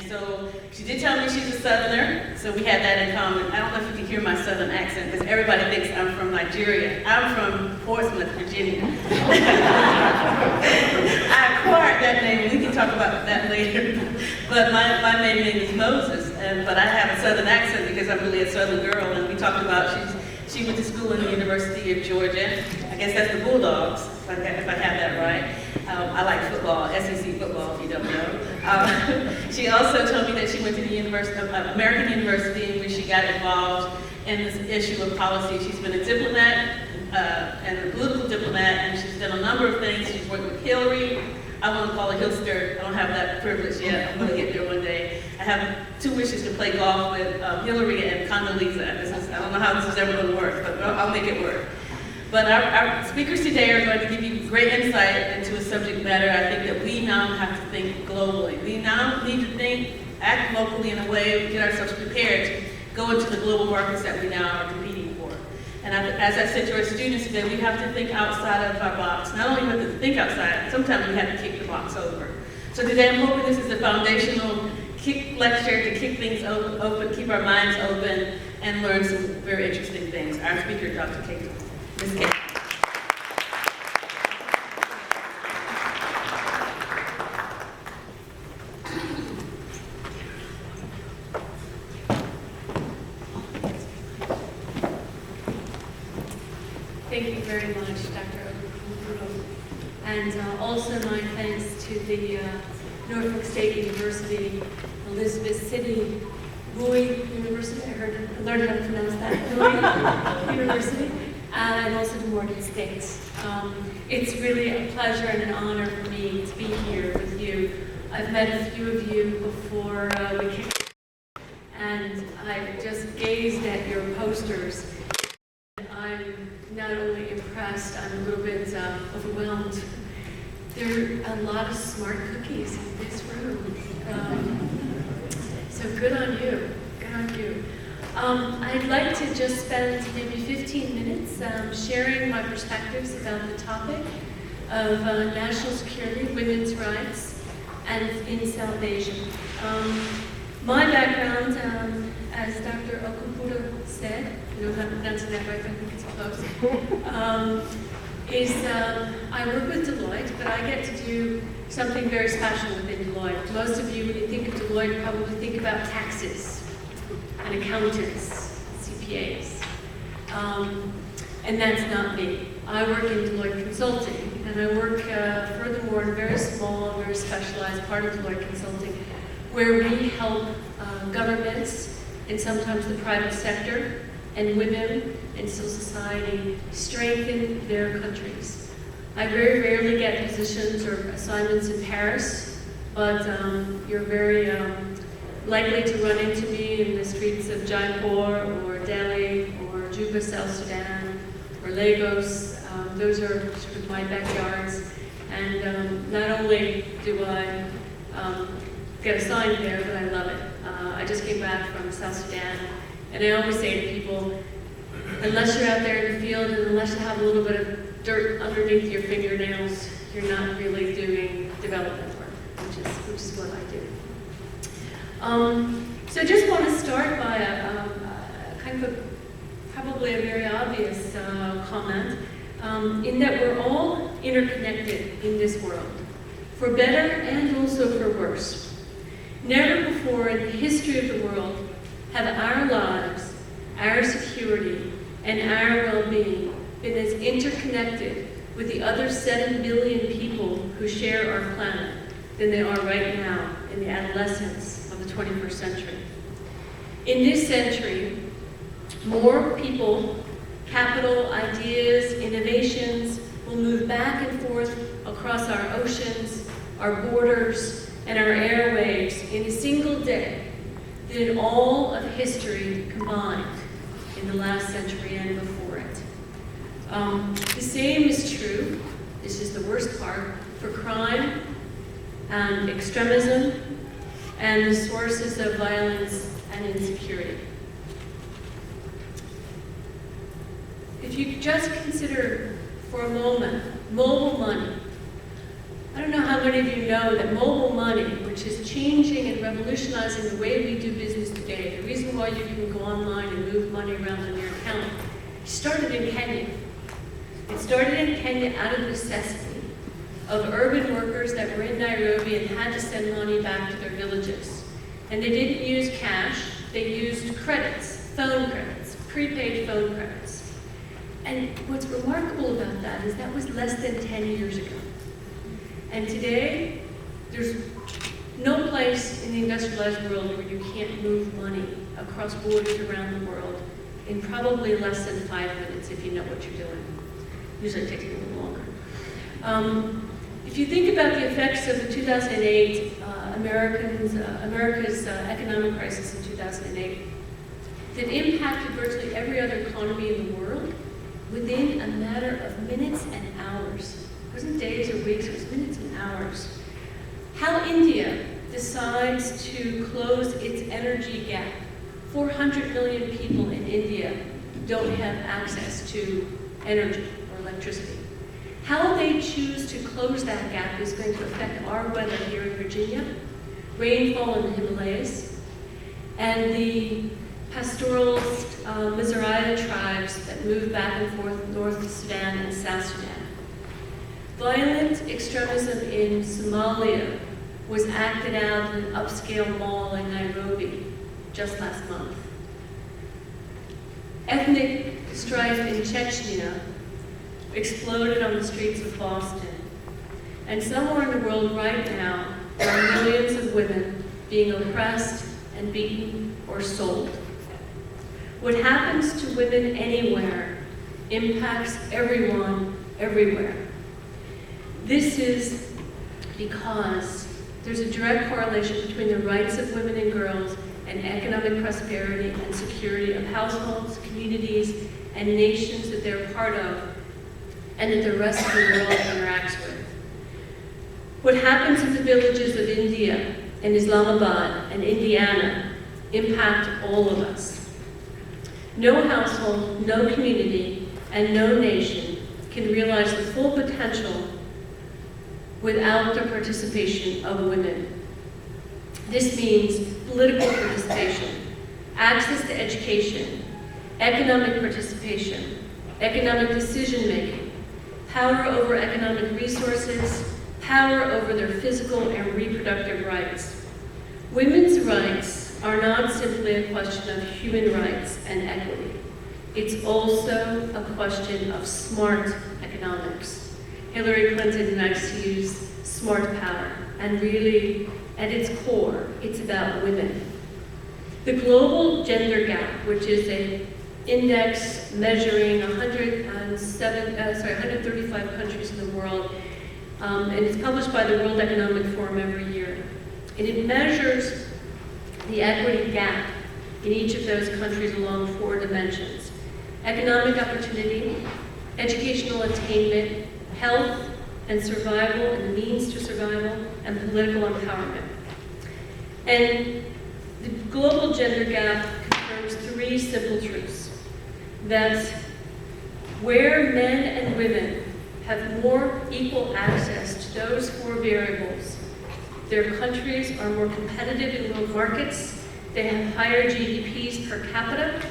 And so she did tell me she's a Southerner, so we had that in common. I don't know if you can hear my Southern accent, because everybody thinks I'm from Nigeria. I'm from Portsmouth, Virginia. I acquired that name, we can talk about that later. But my main name is Moses, but I have a Southern accent because I'm really a Southern girl, and we talked about she went to school in the University of Georgia. I guess that's the Bulldogs, if I have that right. I like football, SEC football, if you don't know. She also told me that she went to the American University, where she got involved in this issue of policy. She's been a diplomat, and a political diplomat, and she's done a number of things. She's worked with Hillary. I want to call her Hillster. I don't have that privilege yet. I'm going to get there one day. I have 2 wishes to play golf with Hillary and Condoleezza. I don't know how this is ever going to work, but I'll make it work. But our speakers today are going to give you great insight into a subject matter. I think that we now have to think globally. We now need to act locally in a way, get ourselves prepared to go into the global markets that we now are competing for. And as I said to our students today, we have to think outside of our box. Not only do we have to think outside, sometimes we have to kick the box over. So today I'm hoping this is a foundational lecture to kick things open, keep our minds open, and learn some very interesting things. Our speaker, Dr. Kate. Ms. Kate. Thank you very much, Dr. Okupuro. And also my thanks to the Norfolk State University, Elizabeth City, Louis University, I learned how to pronounce that, Louis University, and also to Morgan State. It's really a pleasure and an honor for me to be here with you. I've met a few of you before we kicked off, and I just gazed at your posters. I'm not only impressed, I'm a little bit overwhelmed. There are a lot of smart cookies in this room. So good on you, good on you. I'd like to just spend maybe 15 minutes sharing my perspectives about the topic of national security, women's rights, and in South Asia. My background, as Dr. Okupuro said, I don't know how to pronounce that right, but I think it's close, is I work with Deloitte, but I get to do something very special within Deloitte. Most of you, when you think of Deloitte, probably think about taxes and accountants, CPAs. And that's not me. I work in Deloitte Consulting, and I work furthermore in a very small, very specialized part of Deloitte Consulting, where we help governments and sometimes the private sector and women and civil society strengthen their countries. I very rarely get positions or assignments in Paris, but you're very likely to run into me in the streets of Jaipur or Delhi or Juba, South Sudan, or Lagos. Those are sort of my backyards. And not only do I get assigned there, but I love it. I just came back from South Sudan, and I always say to people, unless you're out there in the field and unless you have a little bit of dirt underneath your fingernails, you're not really doing development work, which is what I do. So I just want to start by a kind of probably a very obvious comment, in that we're all interconnected in this world, for better and also for worse. Never before in the history of the world have our lives, our security, and our well-being been as interconnected with the other 7 billion people who share our planet than they are right now in the adolescence of the 21st century. In this century, more people, capital, ideas, innovations will move back and forth across our oceans, our borders, and our airwaves in a single day than in all of history combined in the last century and before it. The same is true, this is the worst part, for crime and extremism and the sources of violence and insecurity. If you just consider for a moment mobile money, I don't know how many of you know that mobile money, when which is changing and revolutionizing the way we do business today. The reason why you can go online and move money around in your account started in Kenya. It started in Kenya out of necessity of urban workers that were in Nairobi and had to send money back to their villages. And they didn't use cash, they used credits, phone credits, prepaid phone credits. And what's remarkable about that is that was less than 10 years ago. And today, there's no place in the industrialized world where you can't move money across borders around the world in probably less than 5 minutes if you know what you're doing. Usually it takes a little longer. If you think about the effects of the 2008 America's economic crisis in 2008, that impacted virtually every other economy in the world within a matter of minutes and hours. It wasn't days or weeks, it was minutes and hours. How India decides to close its energy gap. 400 million people in India don't have access to energy or electricity. How they choose to close that gap is going to affect our weather here in Virginia, rainfall in the Himalayas, and the pastoralist Mizrahi tribes that move back and forth North Sudan and South Sudan. Violent extremism in Somalia was acted out in an upscale mall in Nairobi just last month. Ethnic strife in Chechnya exploded on the streets of Boston. And somewhere in the world right now, there are millions of women being oppressed and beaten or sold. What happens to women anywhere impacts everyone, everywhere. This is because there's a direct correlation between the rights of women and girls and economic prosperity and security of households, communities, and nations that they're part of and that the rest of the world interacts with. What happens in the villages of India and Islamabad and Indiana impact all of us. No household, no community, and no nation can realize the full potential without the participation of women. This means political participation, access to education, economic participation, economic decision-making, power over economic resources, power over their physical and reproductive rights. Women's rights are not simply a question of human rights and equity. It's also a question of smart economics. Hillary Clinton likes to use smart power, and really, at its core, it's about women. The global gender gap, which is an index measuring 135 countries in the world, and it's published by the World Economic Forum every year. And it measures the equity gap in each of those countries along 4 dimensions: economic opportunity, educational attainment, health and survival and the means to survival, and political empowerment. And the global gender gap confirms 3 simple truths: that where men and women have more equal access to those 4 variables, their countries are more competitive in world markets, they have higher GDPs per capita,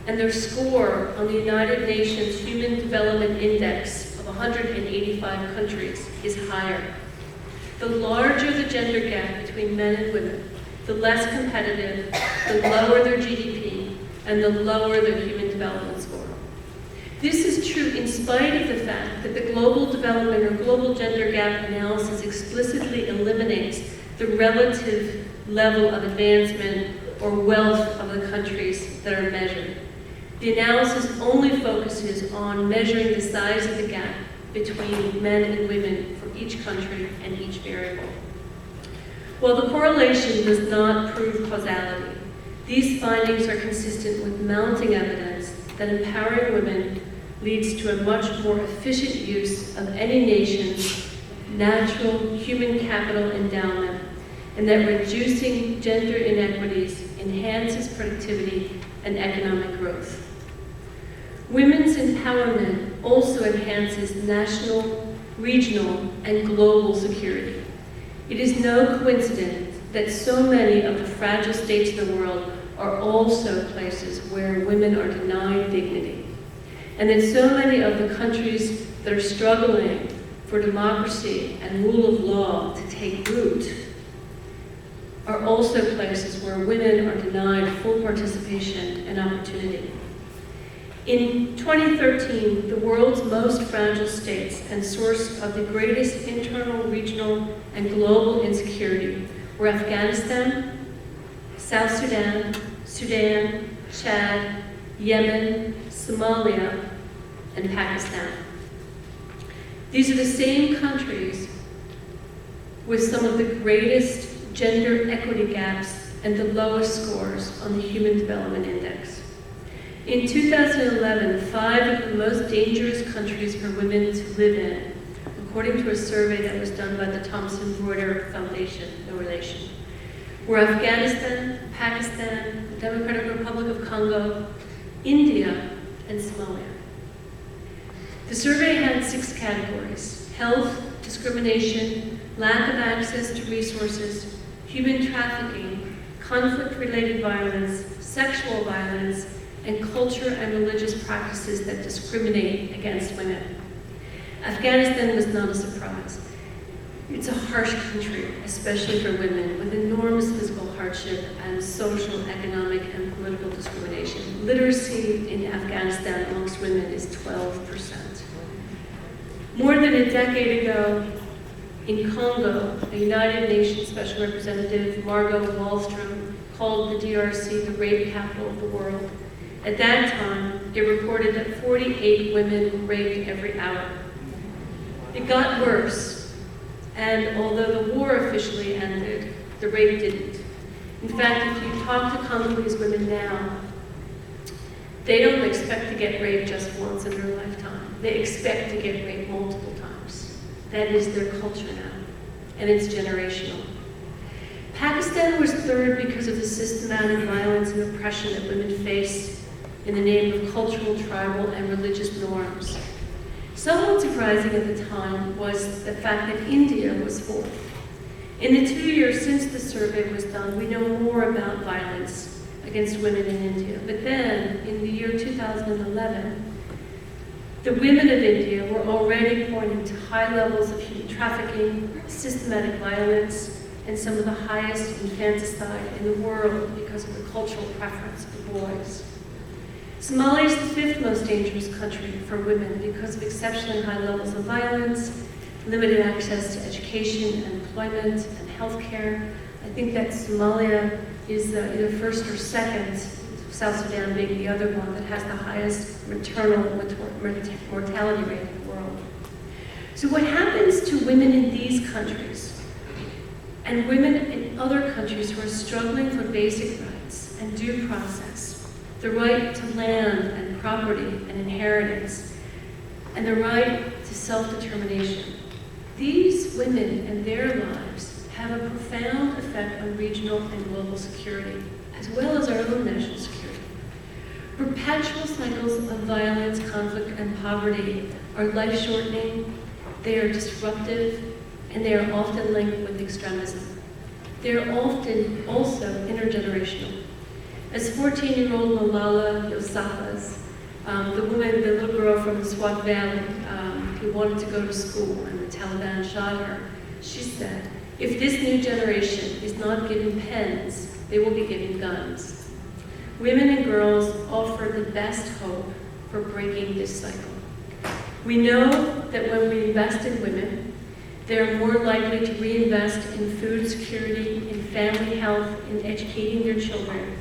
and their score on the United Nations Human Development Index of 185 countries is higher. The larger the gender gap between men and women, the less competitive, the lower their GDP, and the lower their human development score. This is true in spite of the fact that the global development or global gender gap analysis explicitly eliminates the relative level of advancement or wealth of the countries that are measured. The analysis only focuses on measuring the size of the gap between men and women for each country and each variable. While the correlation does not prove causality, these findings are consistent with mounting evidence that empowering women leads to a much more efficient use of any nation's natural human capital endowment, and that reducing gender inequities enhances productivity and economic growth. Women's empowerment also enhances national, regional, and global security. It is no coincidence that so many of the fragile states of the world are also places where women are denied dignity. And that so many of the countries that are struggling for democracy and rule of law to take root are also places where women are denied full participation and opportunity. In 2013, the world's most fragile states and source of the greatest internal, regional, and global insecurity were Afghanistan, South Sudan, Sudan, Chad, Yemen, Somalia, and Pakistan. These are the same countries with some of the greatest gender equity gaps and the lowest scores on the Human Development Index. In 2011, 5 of the most dangerous countries for women to live in, according to a survey that was done by the Thompson Foundation, no relation, were Afghanistan, Pakistan, the Democratic Republic of Congo, India, and Somalia. The survey had 6 categories: health, discrimination, lack of access to resources, human trafficking, conflict-related violence, sexual violence, and culture and religious practices that discriminate against women. Afghanistan was not a surprise. It's a harsh country, especially for women, with enormous physical hardship and social, economic, and political discrimination. Literacy in Afghanistan amongst women is 12%. More than a decade ago, in Congo, the United Nations Special Representative Margot Wallström called the DRC the rape capital of the world. At that time, it reported that 48 women were raped every hour. It got worse, and although the war officially ended, the rape didn't. In fact, if you talk to Congolese women now, they don't expect to get raped just once in their lifetime. They expect to get raped multiple times. That is their culture now, and it's generational. Pakistan was third because of the systematic violence and oppression that women face in the name of cultural, tribal, and religious norms. Somewhat surprising at the time was the fact that India was fourth. In the 2 years since the survey was done, we know more about violence against women in India. But then, in the year 2011, the women of India were already pointing to high levels of human trafficking, systematic violence, and some of the highest infanticide in the world because of the cultural preference for boys. Somalia is the 5th most dangerous country for women because of exceptionally high levels of violence, limited access to education and employment and health care. I think that Somalia is either first or second, South Sudan being the other one that has the highest maternal mortality rate in the world. So what happens to women in these countries and women in other countries who are struggling for basic rights and due process, the right to land and property and inheritance, and the right to self-determination. These women and their lives have a profound effect on regional and global security, as well as our own national security. Perpetual cycles of violence, conflict, and poverty are life-shortening, they are disruptive, and they are often linked with extremism. They are often also intergenerational. As 14-year-old Malala Yousafzai, the little girl from the Swat Valley who wanted to go to school and the Taliban shot her, she said, if this new generation is not given pens, they will be given guns. Women and girls offer the best hope for breaking this cycle. We know that when we invest in women, they're more likely to reinvest in food security, in family health, in educating their children,